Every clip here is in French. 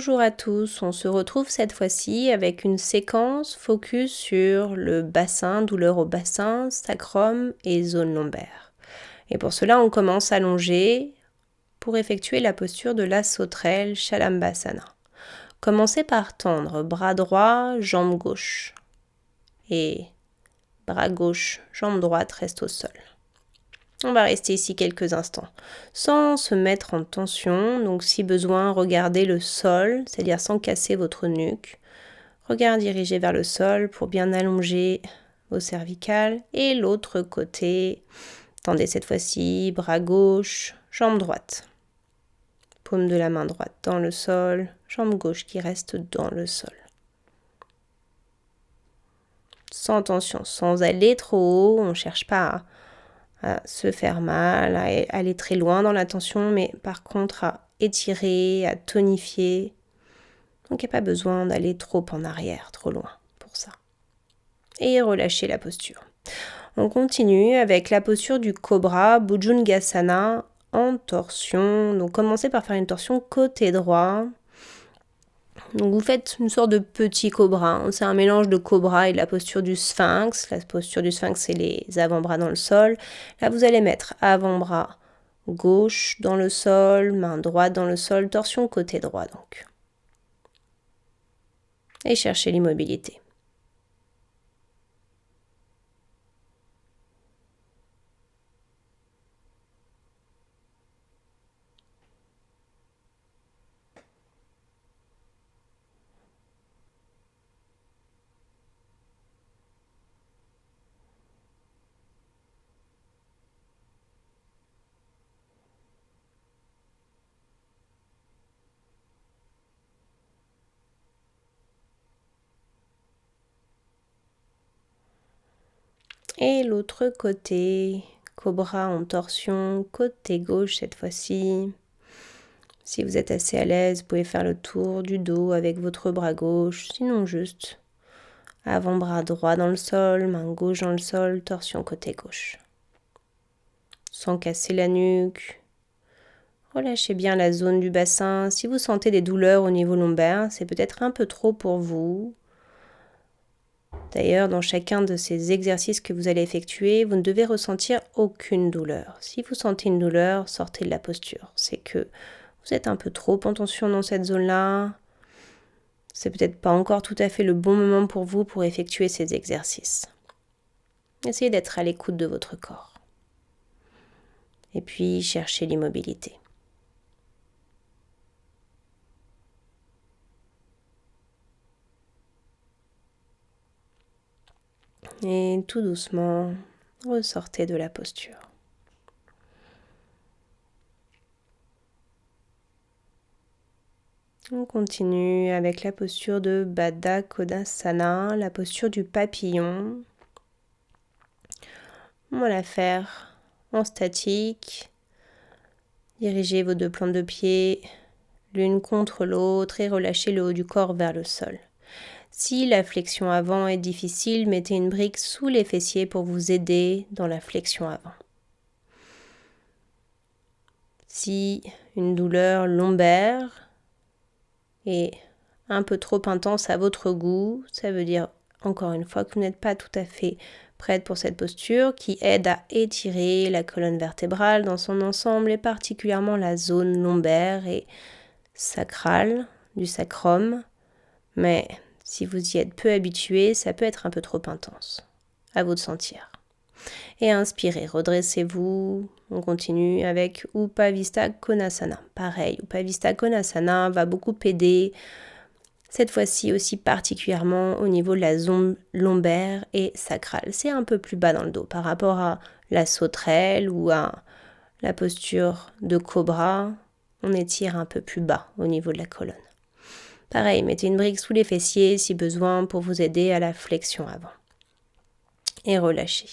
Bonjour à tous, on se retrouve cette fois-ci avec une séquence focus sur le bassin, douleur au bassin, sacrum et zone lombaire. Et pour cela, on commence allongé pour effectuer la posture de la sauterelle Shalambhasana. Commencez par tendre bras droit, jambe gauche et bras gauche, jambe droite reste au sol. On va rester ici quelques instants, sans se mettre en tension. Donc si besoin, regardez le sol, c'est-à-dire sans casser votre nuque. Regard dirigé vers le sol pour bien allonger vos cervicales. Et l'autre côté, tendez cette fois-ci, bras gauche, jambe droite. Paume de la main droite dans le sol, jambe gauche qui reste dans le sol. Sans tension, sans aller trop haut, on ne cherche pas à se faire mal, à aller très loin dans la tension, mais par contre à étirer, à tonifier. Donc il n'y a pas besoin d'aller trop en arrière, trop loin pour ça. Et relâchez la posture. On continue avec la posture du cobra, Bhujangasana, en torsion. Donc commencez par faire une torsion côté droit. Donc vous faites une sorte de petit cobra, c'est un mélange de cobra et de la posture du sphinx. La posture du sphinx, c'est les avant-bras dans le sol. Là, vous allez mettre avant-bras gauche dans le sol, main droite dans le sol, torsion côté droit donc. Et cherchez l'immobilité. Et l'autre côté, cobra en torsion, côté gauche cette fois-ci. Si vous êtes assez à l'aise, vous pouvez faire le tour du dos avec votre bras gauche, sinon juste avant-bras droit dans le sol, main gauche dans le sol, torsion côté gauche. Sans casser la nuque. Relâchez bien la zone du bassin. Si vous sentez des douleurs au niveau lombaire, c'est peut-être un peu trop pour vous. D'ailleurs, dans chacun de ces exercices que vous allez effectuer, vous ne devez ressentir aucune douleur. Si vous sentez une douleur, sortez de la posture. C'est que vous êtes un peu trop en tension dans cette zone-là. C'est peut-être pas encore tout à fait le bon moment pour vous pour effectuer ces exercices. Essayez d'être à l'écoute de votre corps. Et puis, cherchez l'immobilité. Et tout doucement, ressortez de la posture. On continue avec la posture de Baddha Konasana, la posture du papillon. On va la faire en statique. Dirigez vos deux plantes de pied l'une contre l'autre et relâchez le haut du corps vers le sol. Si la flexion avant est difficile, mettez une brique sous les fessiers pour vous aider dans la flexion avant. Si une douleur lombaire est un peu trop intense à votre goût, ça veut dire encore une fois que vous n'êtes pas tout à fait prête pour cette posture qui aide à étirer la colonne vertébrale dans son ensemble et particulièrement la zone lombaire et sacrale du sacrum. Mais si vous y êtes peu habitué, ça peut être un peu trop intense. À vous de sentir. Et inspirez, redressez-vous. On continue avec Upavista Konasana. Pareil, Upavista Konasana va beaucoup aider, cette fois-ci aussi particulièrement au niveau de la zone lombaire et sacrale. C'est un peu plus bas dans le dos par rapport à la sauterelle ou à la posture de cobra. On étire un peu plus bas au niveau de la colonne. Pareil, mettez une brique sous les fessiers si besoin pour vous aider à la flexion avant. Et relâchez.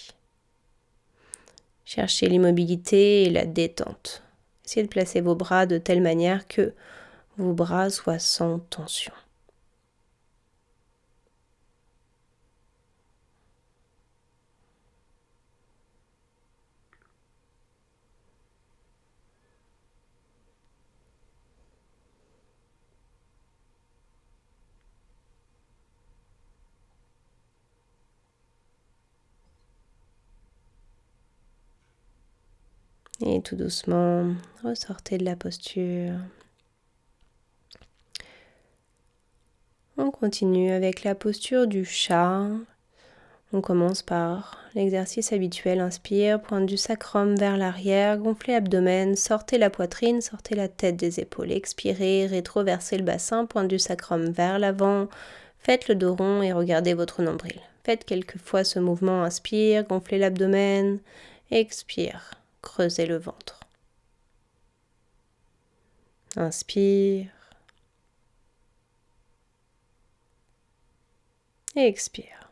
Cherchez l'immobilité et la détente. Essayez de placer vos bras de telle manière que vos bras soient sans tension. Et tout doucement, ressortez de la posture. On continue avec la posture du chat. On commence par l'exercice habituel. Inspire, pointe du sacrum vers l'arrière, gonflez l'abdomen, sortez la poitrine, sortez la tête des épaules. Expirez, rétroversez le bassin, pointe du sacrum vers l'avant. Faites le dos rond et regardez votre nombril. Faites quelques fois ce mouvement. Inspire, gonflez l'abdomen. Expire, creusez le ventre. Inspire. Et expire.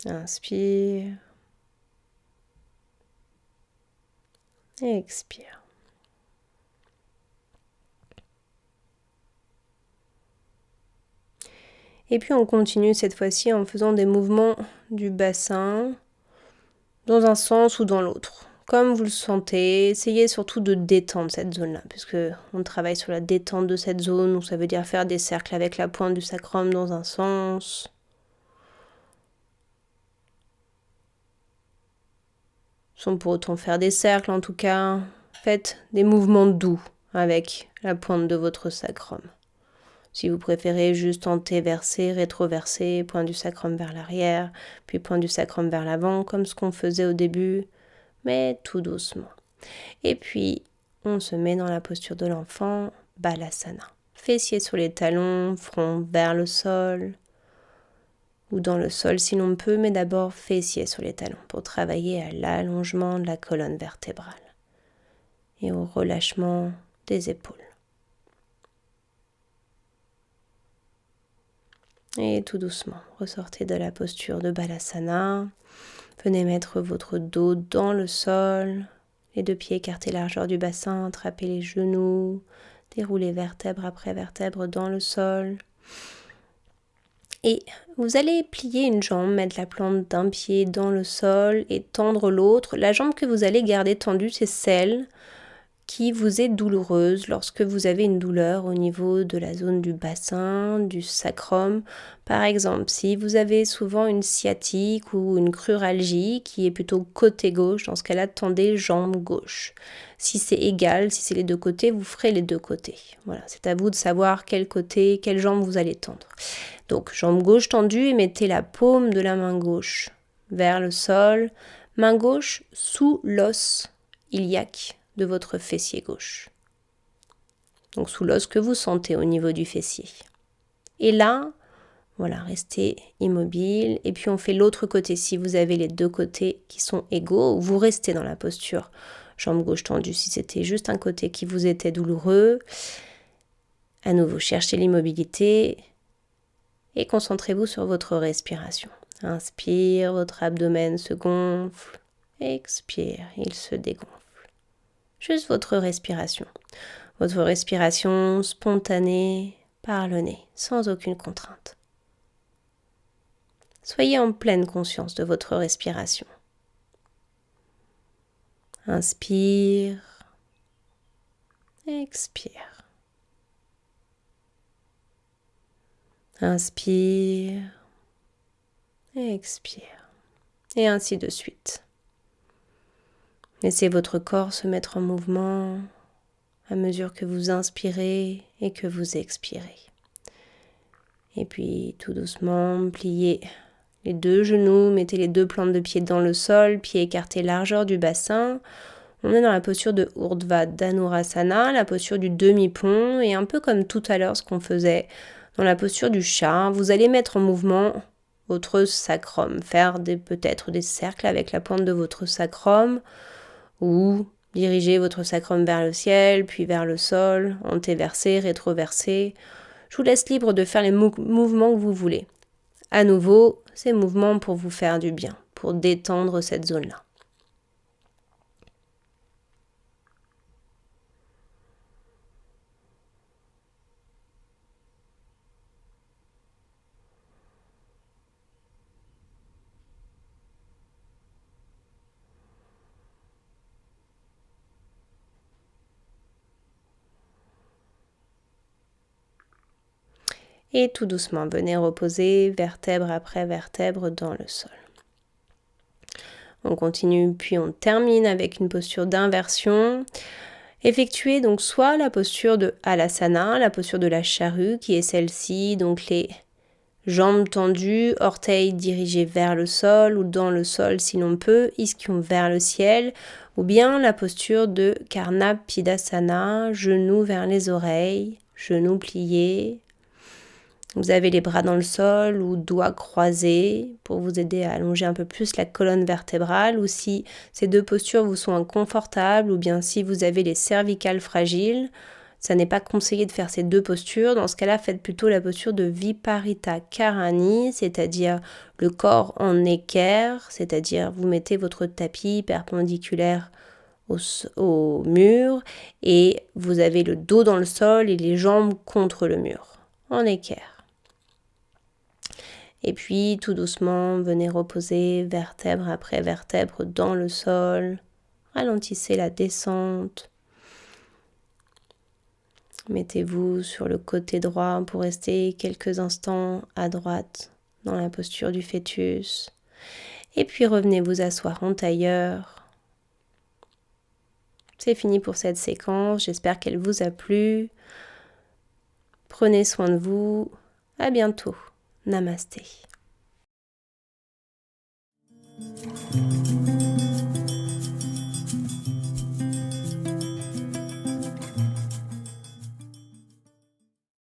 Inspire. Et expire. Et puis on continue cette fois-ci en faisant des mouvements du bassin dans un sens ou dans l'autre. Comme vous le sentez, essayez surtout de détendre cette zone-là, puisque on travaille sur la détente de cette zone, donc ça veut dire faire des cercles avec la pointe du sacrum dans un sens. Sans pour autant faire des cercles, en tout cas, faites des mouvements doux avec la pointe de votre sacrum. Si vous préférez juste antéverser, rétroverser, pointe du sacrum vers l'arrière, puis pointe du sacrum vers l'avant, comme ce qu'on faisait au début, mais tout doucement. Et puis, on se met dans la posture de l'enfant, Balasana. Fessiers sur les talons, front vers le sol, ou dans le sol si l'on peut, mais d'abord fessiers sur les talons pour travailler à l'allongement de la colonne vertébrale et au relâchement des épaules. Et tout doucement, ressortez de la posture de Balasana. Venez mettre votre dos dans le sol, les deux pieds écartés largeur du bassin, attrapez les genoux, déroulez vertèbre après vertèbre dans le sol. Et vous allez plier une jambe, mettre la plante d'un pied dans le sol et tendre l'autre. La jambe que vous allez garder tendue, c'est celle qui vous est douloureuse lorsque vous avez une douleur au niveau de la zone du bassin, du sacrum. Par exemple, si vous avez souvent une sciatique ou une cruralgie qui est plutôt côté gauche, dans ce cas-là, tendez jambe gauche. Si c'est égal, si c'est les deux côtés, vous ferez les deux côtés. Voilà, c'est à vous de savoir quel côté, quelle jambe vous allez tendre. Donc, jambe gauche tendue et mettez la paume de la main gauche vers le sol, main gauche sous l'os iliaque de votre fessier gauche. Donc sous l'os que vous sentez au niveau du fessier. Et là, voilà, restez immobile. Et puis on fait l'autre côté. Si vous avez les deux côtés qui sont égaux, vous restez dans la posture jambe gauche tendue. Si c'était juste un côté qui vous était douloureux, à nouveau, cherchez l'immobilité et concentrez-vous sur votre respiration. Inspire, votre abdomen se gonfle. Expire, il se dégonfle. Juste votre respiration. Votre respiration spontanée par le nez, sans aucune contrainte. Soyez en pleine conscience de votre respiration. Inspire, expire. Inspire, expire. Et ainsi de suite. Laissez votre corps se mettre en mouvement à mesure que vous inspirez et que vous expirez. Et puis tout doucement, pliez les deux genoux, mettez les deux plantes de pied dans le sol, pieds écartés largeur du bassin. On est dans la posture de Urdhva Dhanurasana, la posture du demi-pont, et un peu comme tout à l'heure ce qu'on faisait dans la posture du chat, vous allez mettre en mouvement votre sacrum, faire peut-être des cercles avec la pointe de votre sacrum, ou diriger votre sacrum vers le ciel, puis vers le sol, antéversé, rétroversé. Je vous laisse libre de faire les mouvements que vous voulez. À nouveau, ces mouvements pour vous faire du bien, pour détendre cette zone-là. Et tout doucement, venez reposer vertèbre après vertèbre dans le sol. On continue, puis on termine avec une posture d'inversion. Effectuez donc soit la posture de Halasana, la posture de la charrue, qui est celle-ci, donc les jambes tendues, orteils dirigés vers le sol ou dans le sol si l'on peut, ischion vers le ciel, ou bien la posture de Karnapidasana, genoux vers les oreilles, genoux pliés. Vous avez les bras dans le sol ou doigts croisés pour vous aider à allonger un peu plus la colonne vertébrale, ou si ces deux postures vous sont inconfortables, ou bien si vous avez les cervicales fragiles, ça n'est pas conseillé de faire ces deux postures. Dans ce cas-là, faites plutôt la posture de Viparita Karani, c'est-à-dire le corps en équerre, c'est-à-dire vous mettez votre tapis perpendiculaire au mur et vous avez le dos dans le sol et les jambes contre le mur, en équerre. Et puis, tout doucement, venez reposer vertèbre après vertèbre dans le sol. Ralentissez la descente. Mettez-vous sur le côté droit pour rester quelques instants à droite dans la posture du fœtus. Et puis, revenez vous asseoir en tailleur. C'est fini pour cette séquence. J'espère qu'elle vous a plu. Prenez soin de vous. À bientôt. Namasté.